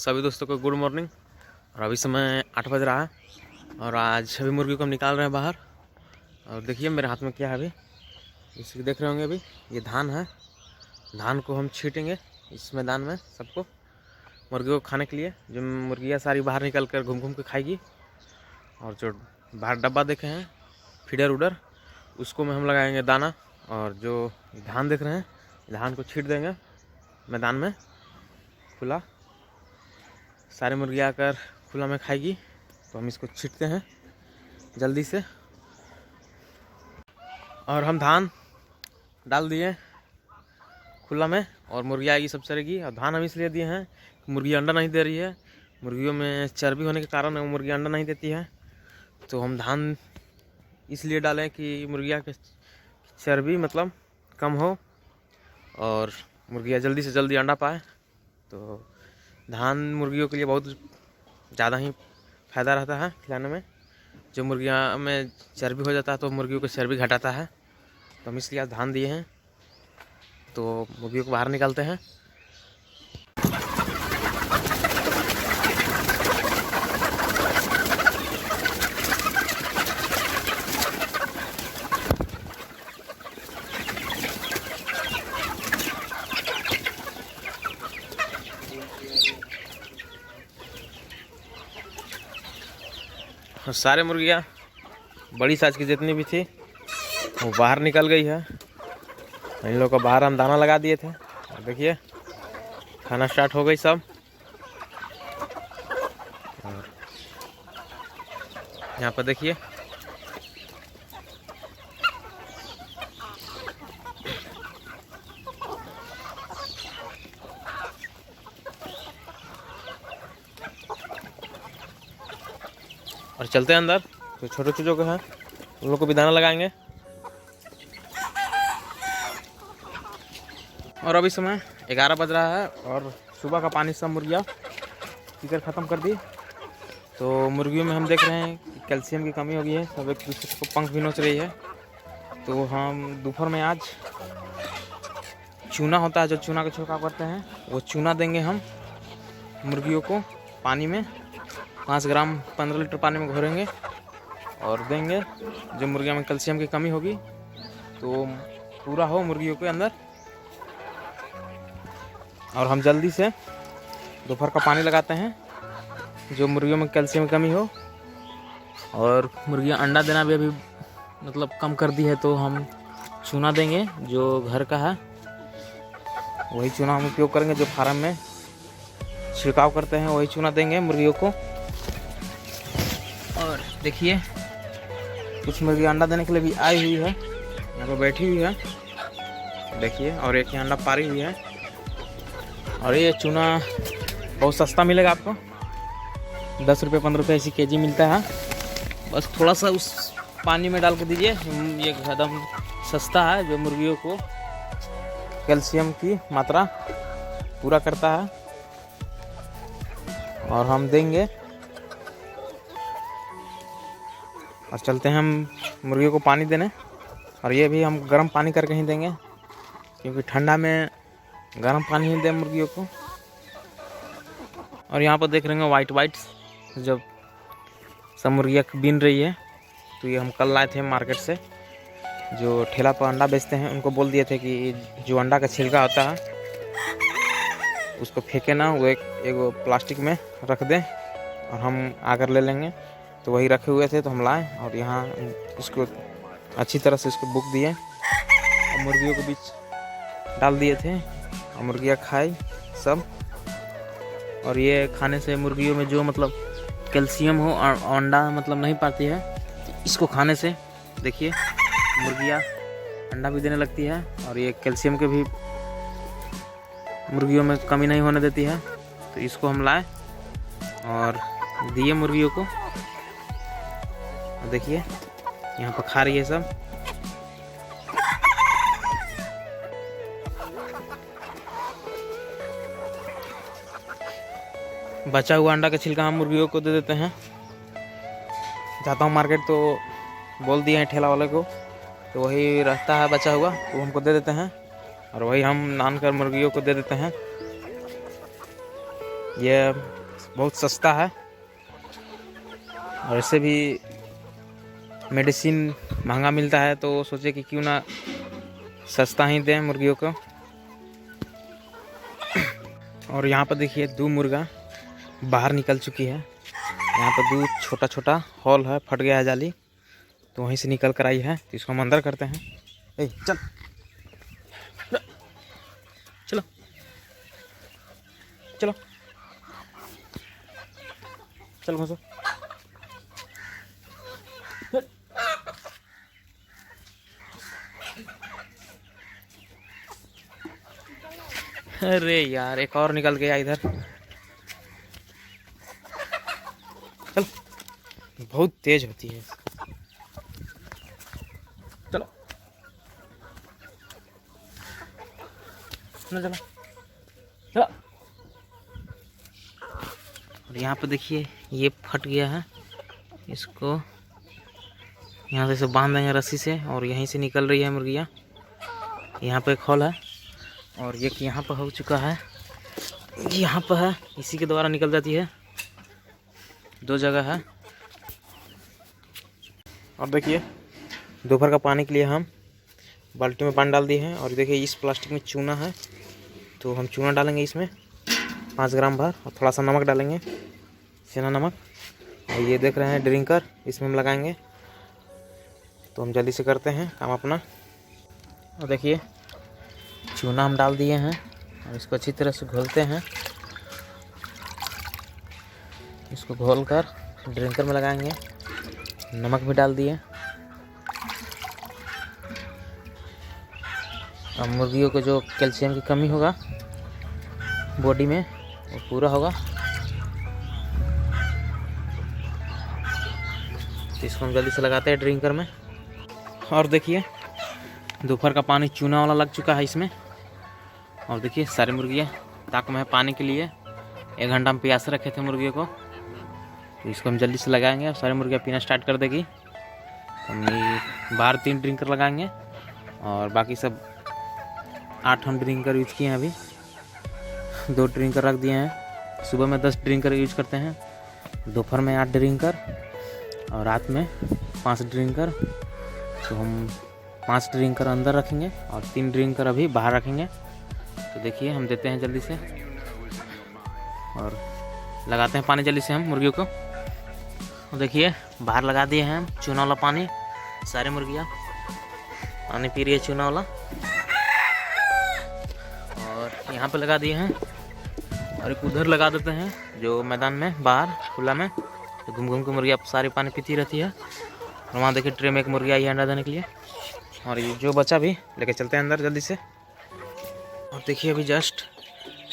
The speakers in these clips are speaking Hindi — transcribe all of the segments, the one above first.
सभी दोस्तों को गुड मॉर्निंग। और अभी समय 8 बज रहा है और आज अभी मुर्गी को हम निकाल रहे हैं बाहर। और देखिए मेरे हाथ में क्या है, अभी जैसे कि देख रहे होंगे, अभी ये धान है। धान को हम छीटेंगे इस मैदान में सबको, मुर्गियों को खाने के लिए। जो मुर्गियाँ सारी बाहर निकल कर घूम घूम के खाएगी। और जो बाहर डब्बा देखे हैं फीडर उडर, उसको में हम लगाएंगे दाना। और जो धान देख रहे हैं, धान को छीट देंगे मैदान में खुला। सारे मुर्गियाँ आकर खुला में खाएगी, तो हम इसको छीटते हैं जल्दी से। और हम धान डाल दिए खुला में और मुर्गियाँ आएगी, सब चरेगी। और धान हम इसलिए दिए हैं कि मुर्गी अंडा नहीं दे रही है। मुर्गियों में चर्बी होने के कारण वो मुर्गी अंडा नहीं देती है, तो हम धान इसलिए डालें कि मुर्गियाँ के चर्बी मतलब कम हो और मुर्गियाँ जल्दी से जल्दी अंडा पाए। तो धान मुर्गियों के लिए बहुत ज़्यादा ही फ़ायदा रहता है खिलाने में। जो मुर्गियाँ में चर्बी हो जाता है तो मुर्गियों को चर्बी घटाता है, तो हम इसलिए आज धान दिए हैं। तो मुर्गियों को बाहर निकालते हैं। और सारे मुर्गियाँ बड़ी साइज की जितनी भी थी वो बाहर निकल गई है। इन लोगों को बाहर हम दाना लगा दिए थे और देखिए खाना स्टार्ट हो गई सब। और यहाँ पर देखिए और चलते हैं अंदर। तो छोटे चूजों को हैं उन लोग को भी दाना लगाएंगे। और अभी समय 11 बज रहा है और सुबह का पानी सब मुर्गियाँ पीकर ख़त्म कर दी। तो मुर्गियों में हम देख रहे हैं कि कैल्शियम की कमी हो गई है, सब एक दूसरे को पंख भी नोच रही है। तो हम दोपहर में आज चूना होता है, जो चूना का छिड़काव करते हैं, वो चूना देंगे हम मुर्गियों को पानी में। 5 ग्राम 15 लीटर पानी में घोरेंगे और देंगे। जो मुर्गियों में कैल्शियम की कमी होगी तो पूरा हो मुर्गियों के अंदर। और हम जल्दी से दोपहर का पानी लगाते हैं जो मुर्गियों में कैल्शियम की कमी हो। और मुर्गियां अंडा देना भी अभी मतलब कम कर दी है, तो हम चूना देंगे जो घर का है, वही चूना हम उपयोग करेंगे। जो फार्म में छिड़काव करते हैं वही चूना देंगे मुर्गियों को। और देखिए कुछ मुर्गी अंडा देने के लिए भी आई हुई है, यहाँ पर बैठी हुई है देखिए। और एक ही अंडा पारी हुई है। और ये चूना बहुत सस्ता मिलेगा आपको, 10 रुपये 15 रुपये ऐसी केजी मिलता है। बस थोड़ा सा उस पानी में डाल के दीजिए, ये एकदम सस्ता है, जो मुर्गियों को कैल्शियम की मात्रा पूरा करता है। और हम देंगे और चलते हैं हम मुर्गियों को पानी देने। और ये भी हम गर्म पानी करके ही देंगे, क्योंकि ठंडा में गर्म पानी ही दें मुर्गियों को। और यहाँ पर देख रहे हैं वाइट जब सब मुर्गियाँ बीन रही है। तो ये हम कल लाए थे मार्केट से, जो ठेला पर अंडा बेचते हैं, उनको बोल दिए थे कि जो अंडा का छिलका होता है उसको फेंके ना, वो एक प्लास्टिक में रख दें और हम आकर ले लेंगे। तो वही रखे हुए थे, तो हम लाए और यहाँ उसको अच्छी तरह से उसको बुक दिए और मुर्गियों के बीच डाल दिए थे और मुर्गियाँ खाई सब। और ये खाने से मुर्गियों में जो मतलब कैल्शियम हो और अंडा मतलब नहीं पाती है, तो इसको खाने से देखिए मुर्गियाँ अंडा भी देने लगती है। और ये कैल्शियम के भी मुर्गियों में कमी नहीं होने देती है। तो इसको हम लाए और दिए मुर्गियों को। देखिए यहाँ पर खा रही है सब। बचा हुआ अंडा का छिलका हम मुर्गियों को दे देते हैं। जाता हूँ मार्केट तो बोल दिए हैं ठेला वाले को, तो वही रहता है बचा हुआ, वो हमको दे देते हैं और वही हम नान कर मुर्गियों को दे देते हैं। यह बहुत सस्ता है और ऐसे भी मेडिसिन महंगा मिलता है, तो सोचे कि क्यों ना सस्ता ही दें मुर्गियों को। और यहाँ पर देखिए 2 मुर्गा बाहर निकल चुकी है। यहाँ पर 2 छोटा छोटा हॉल है, फट गया है जाली, तो वहीं से निकल कर आई है। तो इसको हम अंदर करते हैं। ए चल चलो चलो चल घुसो। अरे यार एक और निकल गया इधर। चल, बहुत तेज होती है। चलो चलो चलो चलो। और यहाँ पे देखिए ये फट गया है, इसको यहाँ से बांध देंगे रस्सी से और यहीं से निकल रही है मुर्गियाँ। यहाँ पे एक हॉल है और ये यहाँ पर हो चुका है, यहाँ पर है, इसी के द्वारा निकल जाती है। 2 जगह है। और देखिए दोपहर का पानी के लिए हम बाल्टी में पानी डाल दिए हैं। और देखिए इस प्लास्टिक में चूना है, तो हम चूना डालेंगे इसमें 5 ग्राम भर और थोड़ा सा नमक डालेंगे, सेंधा नमक। और ये देख रहे हैं ड्रिंकर, इसमें हम लगाएंगे। तो हम जल्दी से करते हैं काम अपना। और देखिए चूना हम डाल दिए हैं और इसको अच्छी तरह से घोलते हैं। इसको घोल कर ड्रिंकर में लगाएंगे। नमक भी डाल दिए। अब मुर्गियों को जो कैल्शियम की कमी होगा बॉडी में वो पूरा होगा। तो इसको हम जल्दी से लगाते हैं ड्रिंकर में। और देखिए दोपहर का पानी चूना वाला लग चुका है इसमें। और देखिए सारी मुर्गियाँ ताक में है पानी के लिए। 1 घंटा हम प्यासे रखे थे मुर्गियों को, तो इसको हम जल्दी से लगाएंगे और सारी मुर्गियाँ पीना स्टार्ट कर देगी। हम बाहर 3 ड्रिंकर लगाएंगे और बाकी सब 8 हम ड्रिंकर यूज किए हैं। अभी 2 ड्रिंकर रख दिए हैं। सुबह में 10 ड्रिंकर यूज करते हैं, दोपहर में 8 ड्रिंकर और रात में 5 ड्रिंकर। तो हम 5 ड्रिंकर अंदर रखेंगे और 3 ड्रिंकर अभी बाहर रखेंगे। तो देखिए हम देते हैं जल्दी से और लगाते हैं पानी जल्दी से हम मुर्गियों को। तो देखिए बाहर लगा दिए हैं हम चूना वाला पानी। सारी मुर्गियाँ पानी पी रही है चूना वाला। और यहाँ पे लगा दिए हैं और एक उधर लगा देते हैं जो मैदान में बाहर खुला में। तो घूम घूम के मुर्गियाँ सारी पानी पीती रहती है। और वहाँ देखिए ट्रे में एक मुर्गी आई है अंडा देने के लिए। और ये जो बच्चा भी लेके चलते हैं अंदर जल्दी से। और देखिए अभी जस्ट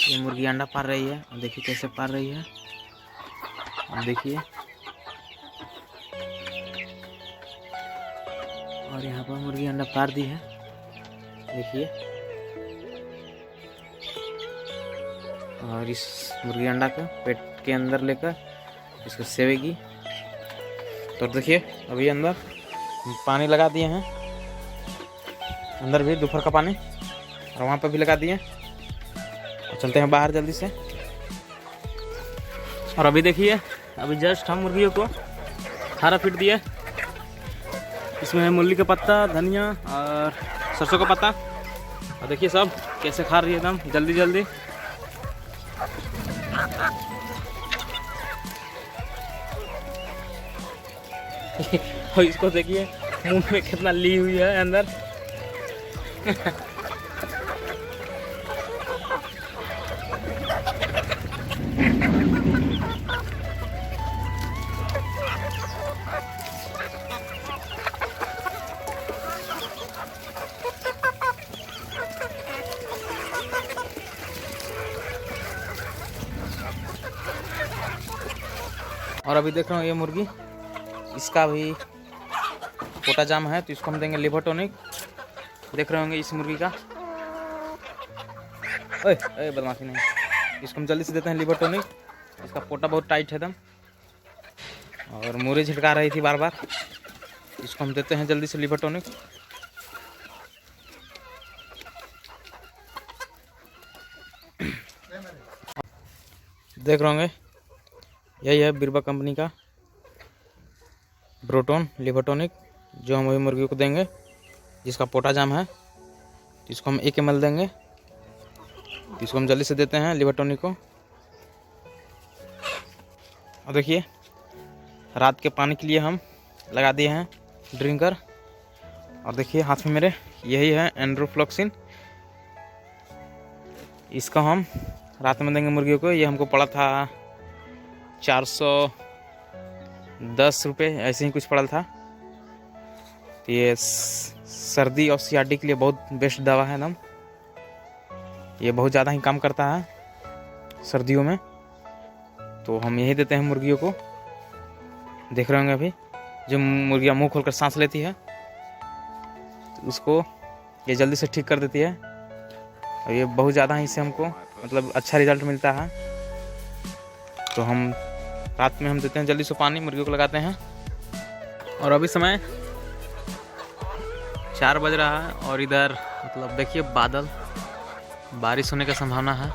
ये मुर्गी अंडा पार रही है। और देखिए कैसे पार रही है। और देखिए और यहाँ पर मुर्गी अंडा पार दी है। देखिए और इस मुर्गी अंडा को पेट के अंदर लेकर इसको सेवेगी। तो देखिए अभी अंदर पानी लगा दिए हैं, अंदर भी दोपहर का पानी, और वहाँ पर भी लगा दिए। और चलते हैं बाहर जल्दी से। और अभी देखिए अभी जस्ट हम मुर्गियों को खाना फीड दिए। इसमें है मूली का पत्ता, धनिया और सरसों का पत्ता। और देखिए सब कैसे खा रही है एकदम जल्दी जल्दी। और इसको देखिए मुंह में कितना ली हुई है अंदर। और अभी देख रहा हूँ ये मुर्गी, इसका भी पोटा जाम है, तो इसको हम देंगे लिवर टॉनिक। देख रहे होंगे इस मुर्गी का, ओए बदमाशी नहीं, इसको हम जल्दी से देते हैं लिवर टॉनिक। इसका पोटा बहुत टाइट है एकदम और मुर्गी झटका रही थी बार बार। इसको हम देते हैं जल्दी से लिवर टॉनिक। देख रहे होंगे, यही है बिरबा कंपनी का ब्रोटोन लिवर टॉनिक, जो हम वही मुर्गियों को देंगे जिसका पोटाजाम है। इसको हम 1 ml देंगे। इसको हम जल्दी से देते हैं लिवर टॉनिक को। और देखिए, रात के पानी के लिए हम लगा दिए हैं ड्रिंकर। और देखिए हाथ में मेरे यही है एंड्रोफ्लॉक्सिन। इसका हम रात में देंगे मुर्गियों को। ये हमको पड़ा था 410 रुपये, ऐसे ही कुछ पड़ा था। तो ये सर्दी और CRD के लिए बहुत बेस्ट दवा है एकदम। ये बहुत ज़्यादा ही काम करता है सर्दियों में, तो हम यही देते हैं मुर्गियों को। देख रहे होंगे अभी जो मुर्गियाँ मुंह खोलकर सांस लेती है, तो उसको ये जल्दी से ठीक कर देती है। और ये बहुत ज़्यादा ही इससे हमको मतलब अच्छा रिजल्ट मिलता है। तो हम रात में हम देते हैं जल्दी से पानी, मुर्गियों को लगाते हैं। और अभी समय 4 बज रहा है और इधर मतलब देखिए बादल, बारिश होने का संभावना है।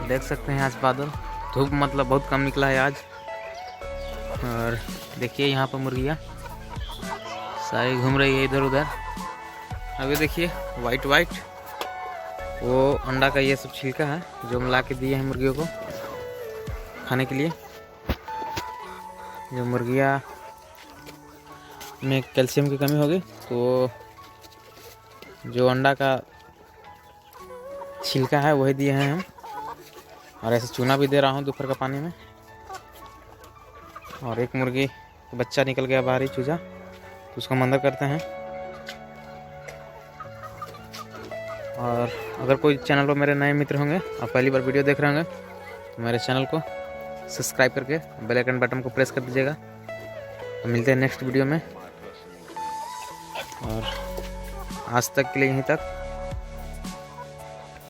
देख सकते हैं आज बादल, धूप मतलब बहुत कम निकला है आज। और देखिए यहाँ पर मुर्गियाँ सारी घूम रही है इधर उधर। अभी देखिए वाइट वो अंडा का ये सब छिलका है जो हम ला के दिए हैं मुर्गियों को खाने के लिए। जो मुर्गियाँ में कैल्शियम की कमी होगी तो जो अंडा का छिलका है वही दिए हैं हम। और ऐसे चूना भी दे रहा हूँ दोपहर का पानी में। और एक मुर्गी बच्चा निकल गया बाहरी चूजा, तो उसको हम अंदर करते हैं। और अगर कोई चैनल पर मेरे नए मित्र होंगे और पहली बार वीडियो देख रहे होंगे तो मेरे चैनल को सब्सक्राइब करके बेल आइकन बटन को प्रेस कर दीजिएगा। तो मिलते हैं नेक्स्ट वीडियो में। और आज तक के लिए यहीं तक।